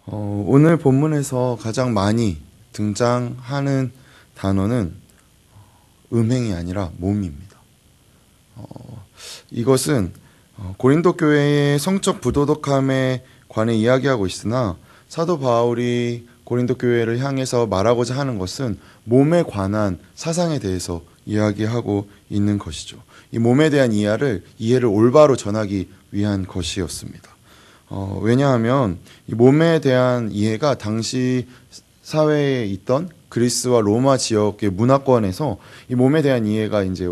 오늘 본문에서 가장 많이 등장하는 단어는 음행이 아니라 몸입니다. 이것은 고린도 교회의 성적 부도덕함에 관해 이야기하고 있으나 사도 바울이 고린도 교회를 향해서 말하고자 하는 것은 몸에 관한 사상에 대해서 이야기하고 있는 것이죠. 이 몸에 대한 이해를 올바로 전하기 위한 것이었습니다. 왜냐하면 이 몸에 대한 이해가 당시 사회에 있던 그리스와 로마 지역의 문화권에서 이 몸에 대한 이해가 이제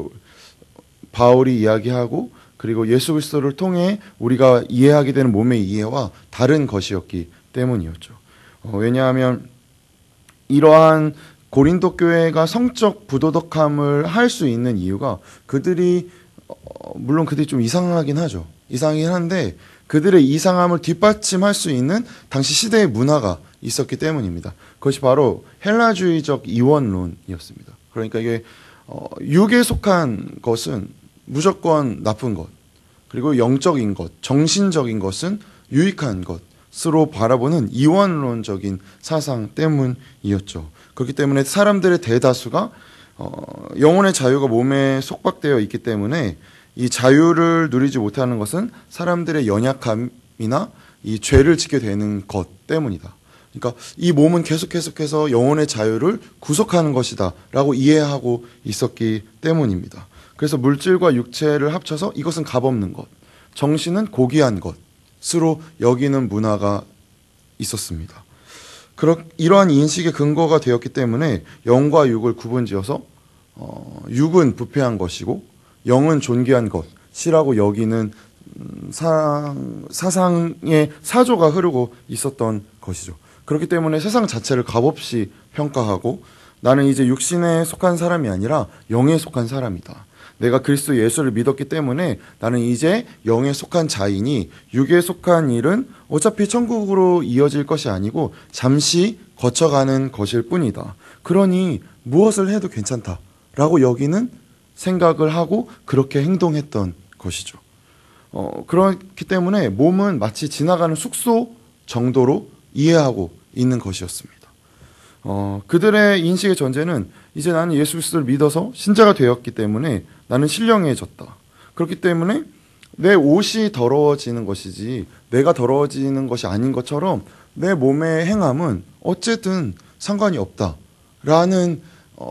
바울이 이야기하고 그리고 예수 그리스도를 통해 우리가 이해하게 되는 몸의 이해와 다른 것이었기 때문이었죠. 왜냐하면 이러한 고린도 교회가 성적 부도덕함을 할 수 있는 이유가 물론 그들이 좀 이상하긴 하죠. 이상하긴 한데 그들의 이상함을 뒷받침할 수 있는 당시 시대의 문화가 있었기 때문입니다. 그것이 바로 헬라주의적 이원론이었습니다. 그러니까 이게 육에 속한 것은 무조건 나쁜 것, 그리고 영적인 것, 정신적인 것은 유익한 것으로 바라보는 이원론적인 사상 때문이었죠. 그렇기 때문에 사람들의 대다수가 영혼의 자유가 몸에 속박되어 있기 때문에 이 자유를 누리지 못하는 것은 사람들의 연약함이나 이 죄를 짓게 되는 것 때문이다. 그러니까 이 몸은 계속해서 영혼의 자유를 구속하는 것이다 라고 이해하고 있었기 때문입니다. 그래서 물질과 육체를 합쳐서 이것은 값없는 것, 정신은 고귀한 것으로 여기는 문화가 있었습니다. 이러한 인식의 근거가 되었기 때문에 영과 육을 구분지어서 육은 부패한 것이고 영은 존귀한 것이라고 여기는 사상의 사조가 흐르고 있었던 것이죠. 그렇기 때문에 세상 자체를 값없이 평가하고 나는 이제 육신에 속한 사람이 아니라 영에 속한 사람이다. 내가 그리스도 예수를 믿었기 때문에 나는 이제 영에 속한 자이니 육에 속한 일은 어차피 천국으로 이어질 것이 아니고 잠시 거쳐가는 것일 뿐이다. 그러니 무엇을 해도 괜찮다라고 여기는 생각을 하고 그렇게 행동했던 것이죠. 그렇기 때문에 몸은 마치 지나가는 숙소 정도로 이해하고 있는 것이었습니다. 그들의 인식의 전제는 이제 나는 예수 그리스도를 믿어서 신자가 되었기 때문에 나는 신령해졌다. 그렇기 때문에 내 옷이 더러워지는 것이지 내가 더러워지는 것이 아닌 것처럼 내 몸의 행함은 어쨌든 상관이 없다라는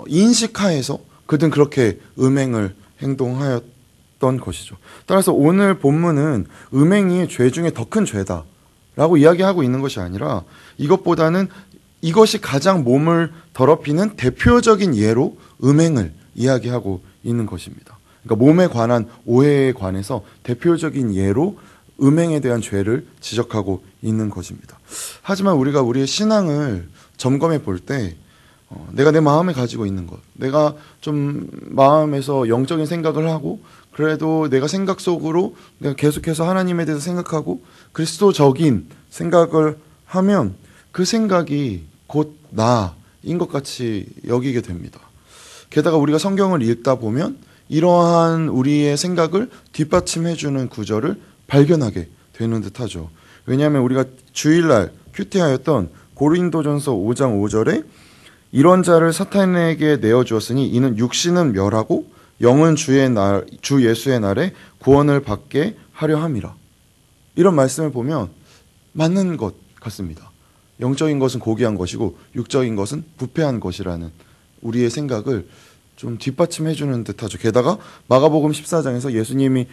인식하에서 그들은 그렇게 음행을 행동하였던 것이죠. 따라서 오늘 본문은 음행이 죄 중에 더 큰 죄다라고 이야기하고 있는 것이 아니라 이것보다는 이것이 가장 몸을 더럽히는 대표적인 예로 음행을 이야기하고 있는 것입니다. 그러니까 몸에 관한 오해에 관해서 대표적인 예로 음행에 대한 죄를 지적하고 있는 것입니다. 하지만 우리가 우리의 신앙을 점검해 볼 때 내가 내 마음에 가지고 있는 것, 내가 좀 마음에서 영적인 생각을 하고 그래도 내가 생각 속으로 내가 계속해서 하나님에 대해서 생각하고 그리스도적인 생각을 하면 그 생각이 곧 나인 것 같이 여기게 됩니다. 게다가 우리가 성경을 읽다 보면 이러한 우리의 생각을 뒷받침해주는 구절을 발견하게 되는 듯하죠. 왜냐하면 우리가 주일날 큐티하였던 고린도전서 5장 5절에 이런 자를 사탄에게 내어주었으니 이는 육신은 멸하고 영은 주 예수의 날에 구원을 받게 하려 함이라. 이런 말씀을 보면 맞는 것 같습니다. 영적인 것은 고귀한 것이고 육적인 것은 부패한 것이라는 우리의 생각을 좀 뒷받침해주는 듯하죠. 게다가 마가복음 14장에서 예수님이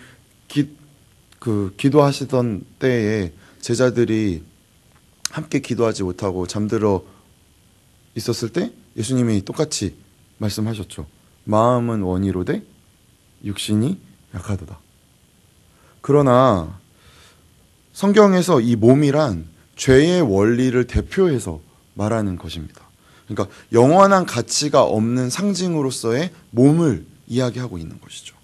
기도하시던 때에 제자들이 함께 기도하지 못하고 잠들어 있었을 때 예수님이 똑같이 말씀하셨죠. 마음은 원이로되 육신이 약하도다. 그러나 성경에서 이 몸이란 죄의 원리를 대표해서 말하는 것입니다. 그러니까 영원한 가치가 없는 상징으로서의 몸을 이야기하고 있는 것이죠.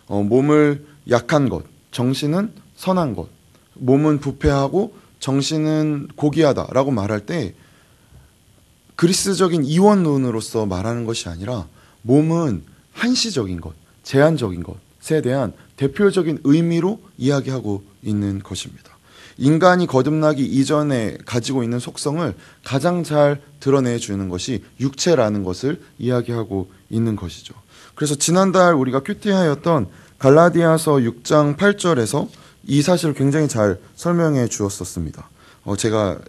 몸을 약한 것, 정신은 선한 것, 몸은 부패하고 정신은 고귀하다라고 말할 때 그리스적인 이원론으로서 말하는 것이 아니라 몸은 한시적인 것, 제한적인 것에 대한 대표적인 의미로 이야기하고 있는 것입니다. 인간이 거듭나기 이전에 가지고 있는 속성을 가장 잘 드러내주는 것이 육체라는 것을 이야기하고 있는 것이죠. 그래서 지난달 우리가 큐티하였던 갈라디아서 6장 8절에서 이 사실을 굉장히 잘 설명해 주었었습니다. 제가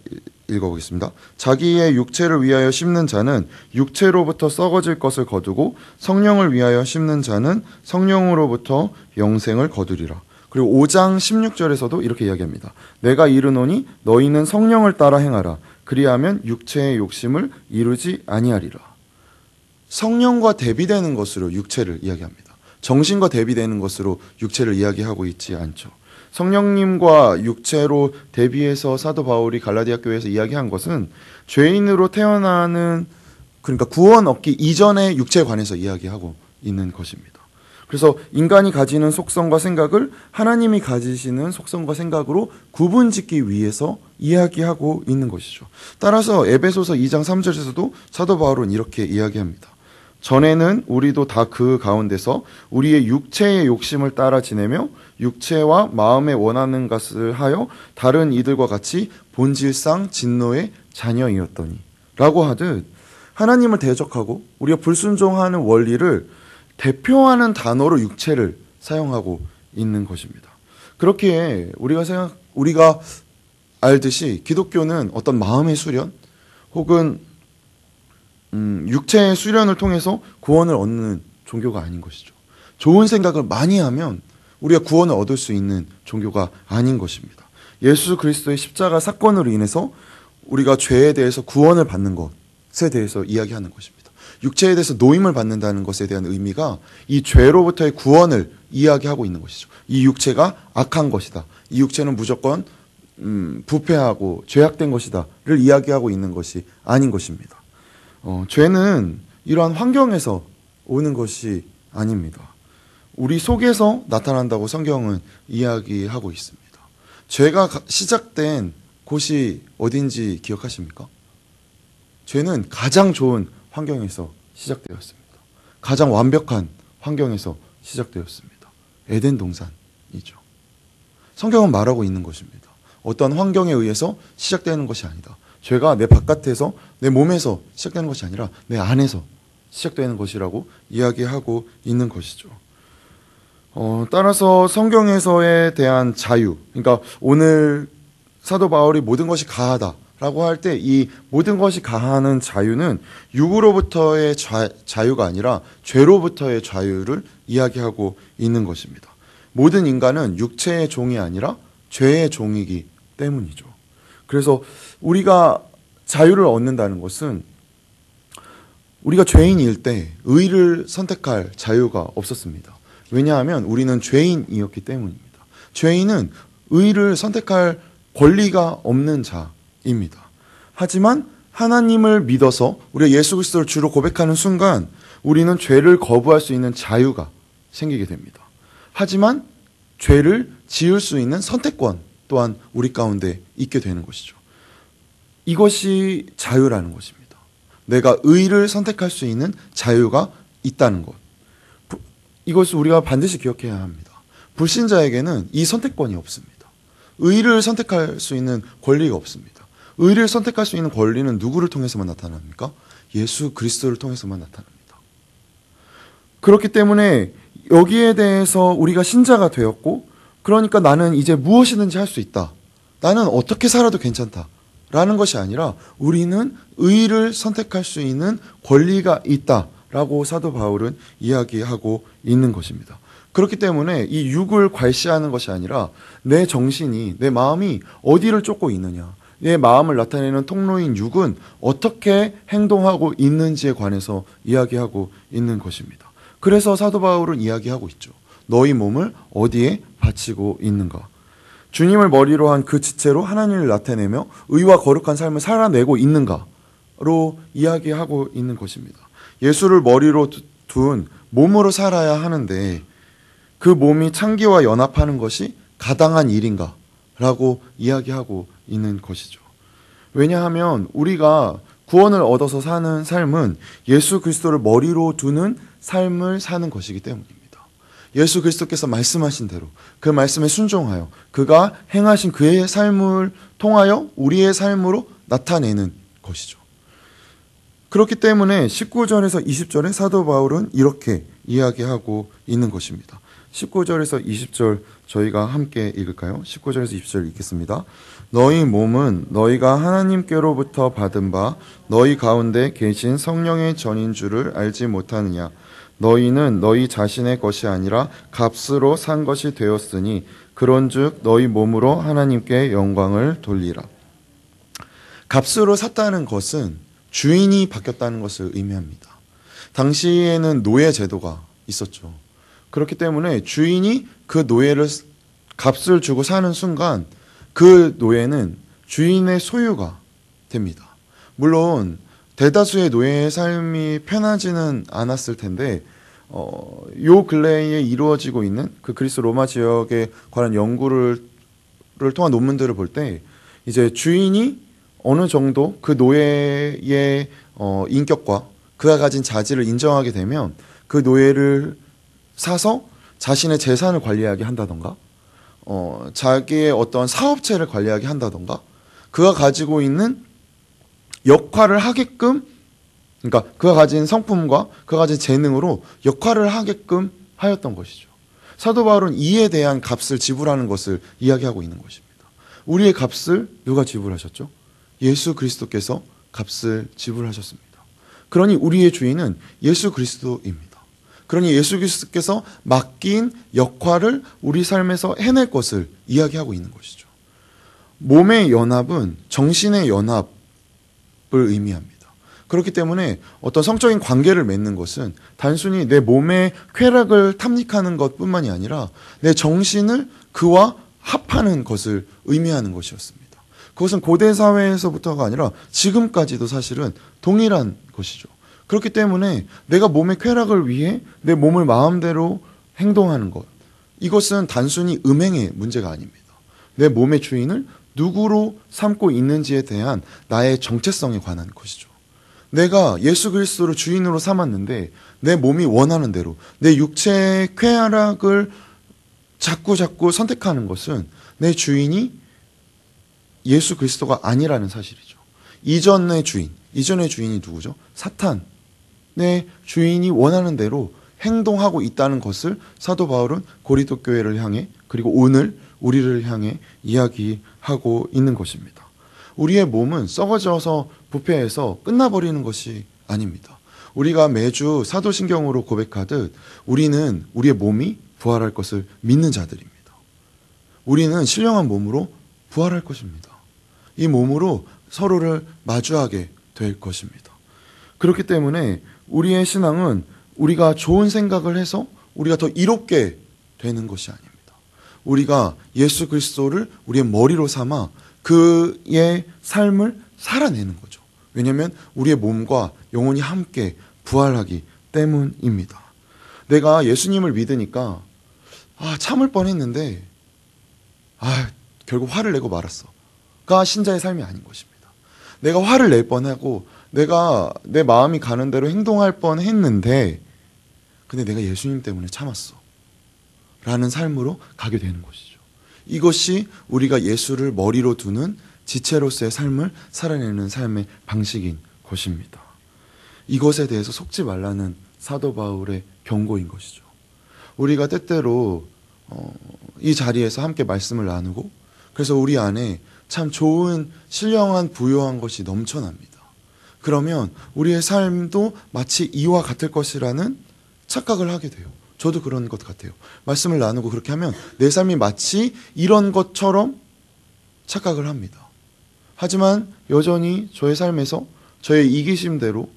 읽어보겠습니다. 자기의 육체를 위하여 심는 자는 육체로부터 썩어질 것을 거두고 성령을 위하여 심는 자는 성령으로부터 영생을 거두리라. 그리고 5장 16절에서도 이렇게 이야기합니다. 내가 이르노니 너희는 성령을 따라 행하라. 그리하면 육체의 욕심을 이루지 아니하리라. 성령과 대비되는 것으로 육체를 이야기합니다. 정신과 대비되는 것으로 육체를 이야기하고 있지 않죠. 성령님과 육체로 대비해서 사도 바울이 갈라디아 교회에서 이야기한 것은 죄인으로 태어나는, 그러니까 구원 얻기 이전의 육체에 관해서 이야기하고 있는 것입니다. 그래서 인간이 가지는 속성과 생각을 하나님이 가지시는 속성과 생각으로 구분짓기 위해서 이야기하고 있는 것이죠. 따라서 에베소서 2장 3절에서도 사도 바울은 이렇게 이야기합니다. 전에는 우리도 다 그 가운데서 우리의 육체의 욕심을 따라 지내며 육체와 마음에 원하는 것을 하여 다른 이들과 같이 본질상 진노의 자녀이었더니 라고 하듯 하나님을 대적하고 우리가 불순종하는 원리를 대표하는 단어로 육체를 사용하고 있는 것입니다. 그렇게 우리가 알듯이 기독교는 어떤 마음의 수련 혹은 육체의 수련을 통해서 구원을 얻는 종교가 아닌 것이죠. 좋은 생각을 많이 하면 우리가 구원을 얻을 수 있는 종교가 아닌 것입니다. 예수 그리스도의 십자가 사건으로 인해서 우리가 죄에 대해서 구원을 받는 것에 대해서 이야기하는 것입니다. 육체에 대해서 노임을 받는다는 것에 대한 의미가 이 죄로부터의 구원을 이야기하고 있는 것이죠. 이 육체가 악한 것이다. 이 육체는 무조건 부패하고 죄악된 것이다를 이야기하고 있는 것이 아닌 것입니다. 죄는 이러한 환경에서 오는 것이 아닙니다. 우리 속에서 나타난다고 성경은 이야기하고 있습니다. 죄가 시작된 곳이 어딘지 기억하십니까? 죄는 가장 좋은 환경에서 시작되었습니다. 가장 완벽한 환경에서 시작되었습니다. 에덴 동산이죠. 성경은 말하고 있는 것입니다. 어떤 환경에 의해서 시작되는 것이 아니다. 죄가 내 바깥에서 내 몸에서 시작되는 것이 아니라 내 안에서 시작되는 것이라고 이야기하고 있는 것이죠. 따라서 성경에서에 대한 자유, 그러니까 오늘 사도 바울이 모든 것이 가하다라고 할 때 이 모든 것이 가하는 자유는 육으로부터의 자유가 아니라 죄로부터의 자유를 이야기하고 있는 것입니다. 모든 인간은 육체의 종이 아니라 죄의 종이기 때문이죠. 그래서 우리가 자유를 얻는다는 것은 우리가 죄인일 때 의를 선택할 자유가 없었습니다. 왜냐하면 우리는 죄인이었기 때문입니다. 죄인은 의를 선택할 권리가 없는 자입니다. 하지만 하나님을 믿어서 우리가 예수 그리스도를 주로 고백하는 순간 우리는 죄를 거부할 수 있는 자유가 생기게 됩니다. 하지만 죄를 지을 수 있는 선택권 또한 우리 가운데 있게 되는 것이죠. 이것이 자유라는 것입니다. 내가 의를 선택할 수 있는 자유가 있다는 것. 이것을 우리가 반드시 기억해야 합니다. 불신자에게는 이 선택권이 없습니다. 의를 선택할 수 있는 권리가 없습니다. 의를 선택할 수 있는 권리는 누구를 통해서만 나타납니까? 예수 그리스도를 통해서만 나타납니다. 그렇기 때문에 여기에 대해서 우리가 신자가 되었고, 그러니까 나는 이제 무엇이든지 할 수 있다. 나는 어떻게 살아도 괜찮다. 라는 것이 아니라 우리는 의를 선택할 수 있는 권리가 있다라고 사도 바울은 이야기하고 있는 것입니다. 그렇기 때문에 이 육을 괄시하는 것이 아니라 내 정신이, 내 마음이 어디를 쫓고 있느냐, 내 마음을 나타내는 통로인 육은 어떻게 행동하고 있는지에 관해서 이야기하고 있는 것입니다. 그래서 사도 바울은 이야기하고 있죠. 너희 몸을 어디에 바치고 있는가? 주님을 머리로 한 그 지체로 하나님을 나타내며 의와 거룩한 삶을 살아내고 있는가로 이야기하고 있는 것입니다. 예수를 머리로 둔 몸으로 살아야 하는데 그 몸이 창기와 연합하는 것이 가당한 일인가? 라고 이야기하고 있는 것이죠. 왜냐하면 우리가 구원을 얻어서 사는 삶은 예수 그리스도를 머리로 두는 삶을 사는 것이기 때문입니다. 예수 그리스도께서 말씀하신 대로 그 말씀에 순종하여 그가 행하신 그의 삶을 통하여 우리의 삶으로 나타내는 것이죠. 그렇기 때문에 19절에서 20절에 사도 바울은 이렇게 이야기하고 있는 것입니다. 19절에서 20절 저희가 함께 읽을까요? 19절에서 20절 읽겠습니다. 너희 몸은 너희가 하나님께로부터 받은 바 너희 가운데 계신 성령의 전인 줄을 알지 못하느냐. 너희는 너희 자신의 것이 아니라 값으로 산 것이 되었으니 그런즉 너희 몸으로 하나님께 영광을 돌리라. 값으로 샀다는 것은 주인이 바뀌었다는 것을 의미합니다. 당시에는 노예 제도가 있었죠. 그렇기 때문에 주인이 그 노예를 값을 주고 사는 순간 그 노예는 주인의 소유가 됩니다. 물론 대다수의 노예의 삶이 편하지는 않았을 텐데 요 근래에 이루어지고 있는 그 그리스 로마 지역에 관한 연구를 통한 논문들을 볼 때 이제 주인이 어느 정도 그 노예의 인격과 그가 가진 자질을 인정하게 되면 그 노예를 사서 자신의 재산을 관리하게 한다던가 자기의 어떤 사업체를 관리하게 한다던가 그가 가지고 있는 역할을 하게끔, 그러니까 그가 가진 성품과 그가 가진 재능으로 역할을 하게끔 하였던 것이죠. 사도 바울은 이에 대한 값을 지불하는 것을 이야기하고 있는 것입니다. 우리의 값을 누가 지불하셨죠? 예수 그리스도께서 값을 지불하셨습니다. 그러니 우리의 주인은 예수 그리스도입니다. 그러니 예수 그리스도께서 맡긴 역할을 우리 삶에서 해낼 것을 이야기하고 있는 것이죠. 몸의 연합은 정신의 연합을 의미합니다. 그렇기 때문에 어떤 성적인 관계를 맺는 것은 단순히 내 몸의 쾌락을 탐닉하는 것뿐만이 아니라 내 정신을 그와 합하는 것을 의미하는 것이었습니다. 그것은 고대 사회에서부터가 아니라 지금까지도 사실은 동일한 것이죠. 그렇기 때문에 내가 몸의 쾌락을 위해 내 몸을 마음대로 행동하는 것, 이것은 단순히 음행의 문제가 아닙니다. 내 몸의 주인을 누구로 삼고 있는지에 대한 나의 정체성에 관한 것이죠. 내가 예수 그리스도를 주인으로 삼았는데 내 몸이 원하는 대로 내 육체의 쾌락을 자꾸 선택하는 것은 내 주인이 예수 그리스도가 아니라는 사실이죠. 이전의 주인이 누구죠? 사탄. 내 주인이 원하는 대로 행동하고 있다는 것을 사도 바울은 고린도 교회를 향해 그리고 오늘 우리를 향해 이야기하고 있는 것입니다. 우리의 몸은 썩어져서 부패해서 끝나버리는 것이 아닙니다. 우리가 매주 사도신경으로 고백하듯 우리는 우리의 몸이 부활할 것을 믿는 자들입니다. 우리는 신령한 몸으로 부활할 것입니다. 이 몸으로 서로를 마주하게 될 것입니다. 그렇기 때문에 우리의 신앙은 우리가 좋은 생각을 해서 우리가 더 이롭게 되는 것이 아닙니다. 우리가 예수 그리스도를 우리의 머리로 삼아 그의 삶을 살아내는 거죠. 왜냐하면 우리의 몸과 영혼이 함께 부활하기 때문입니다. 내가 예수님을 믿으니까 참을 뻔했는데 결국 화를 내고 말았어가 신자의 삶이 아닌 것입니다. 내가 화를 낼 뻔하고 내가 내 마음이 가는 대로 행동할 뻔했는데 근데 내가 예수님 때문에 참았어 라는 삶으로 가게 되는 것이죠. 이것이 우리가 예수를 머리로 두는 지체로서의 삶을 살아내는 삶의 방식인 것입니다. 이것에 대해서 속지 말라는 사도 바울의 경고인 것이죠. 우리가 때때로 이 자리에서 함께 말씀을 나누고 그래서 우리 안에 참 좋은 신령한 부요한 것이 넘쳐납니다. 그러면 우리의 삶도 마치 이와 같을 것이라는 착각을 하게 돼요. 저도 그런 것 같아요. 말씀을 나누고 그렇게 하면 내 삶이 마치 이런 것처럼 착각을 합니다. 하지만 여전히 저의 삶에서 저의 이기심대로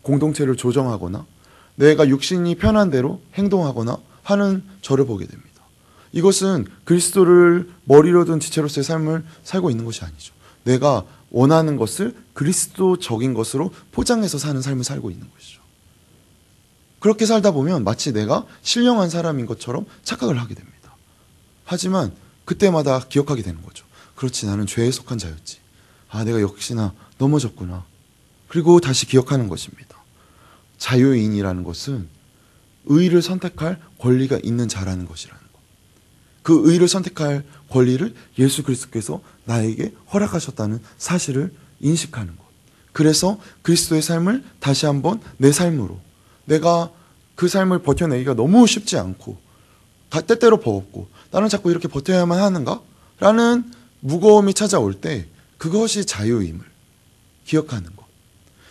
공동체를 조정하거나 내가 육신이 편한 대로 행동하거나 하는 저를 보게 됩니다. 이것은 그리스도를 머리로 둔 지체로서의 삶을 살고 있는 것이 아니죠. 내가 원하는 것을 그리스도적인 것으로 포장해서 사는 삶을 살고 있는 것이죠. 그렇게 살다 보면 마치 내가 신령한 사람인 것처럼 착각을 하게 됩니다. 하지만 그때마다 기억하게 되는 거죠. 그렇지, 나는 죄에 속한 자였지. 내가 역시나 넘어졌구나. 그리고 다시 기억하는 것입니다. 자유인이라는 것은 의를 선택할 권리가 있는 자라는 것이라는 것. 그 의를 선택할 권리를 예수 그리스도께서 나에게 허락하셨다는 사실을 인식하는 것. 그래서 그리스도의 삶을 다시 한번 내 삶으로, 내가 그 삶을 버텨내기가 너무 쉽지 않고 때때로 버겁고 나는 자꾸 이렇게 버텨야만 하는가? 라는 무거움이 찾아올 때 그것이 자유임을 기억하는 것.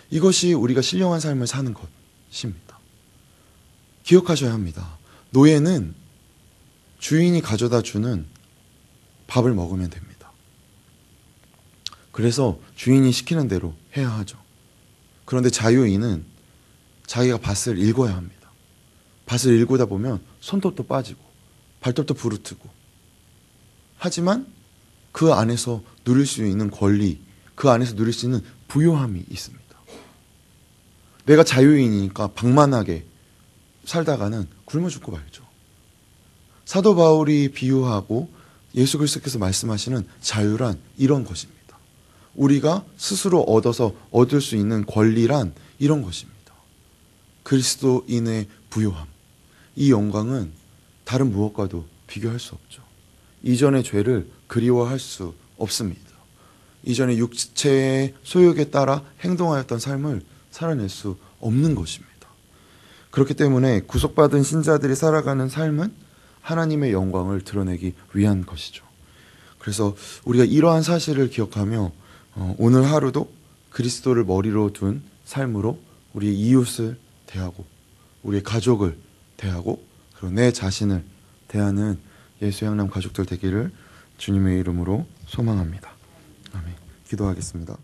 이것이 우리가 신령한 삶을 사는 것입니다. 기억하셔야 합니다. 노예는 주인이 가져다 주는 밥을 먹으면 됩니다. 그래서 주인이 시키는 대로 해야 하죠. 그런데 자유인은 자기가 밭을 일궈야 합니다. 밭을 일구다 보면 손톱도 빠지고 발톱도 부르트고, 하지만 그 안에서 누릴 수 있는 권리, 그 안에서 누릴 수 있는 부요함이 있습니다. 내가 자유인이니까 방만하게 살다가는 굶어 죽고 말죠. 사도 바울이 비유하고 예수 그리스도께서 말씀하시는 자유란 이런 것입니다. 우리가 스스로 얻을 수 있는 권리란 이런 것입니다. 그리스도인의 부요함, 이 영광은 다른 무엇과도 비교할 수 없죠. 이전의 죄를 그리워할 수 없습니다. 이전의 육체의 소욕에 따라 행동하였던 삶을 살아낼 수 없는 것입니다. 그렇기 때문에 구속받은 신자들이 살아가는 삶은 하나님의 영광을 드러내기 위한 것이죠. 그래서 우리가 이러한 사실을 기억하며 오늘 하루도 그리스도를 머리로 둔 삶으로 우리의 이웃을 대하고 우리의 가족을 대하고 그리고 내 자신을 대하는 예수 향남 가족들 되기를 주님의 이름으로 소망합니다. 아멘. 기도하겠습니다.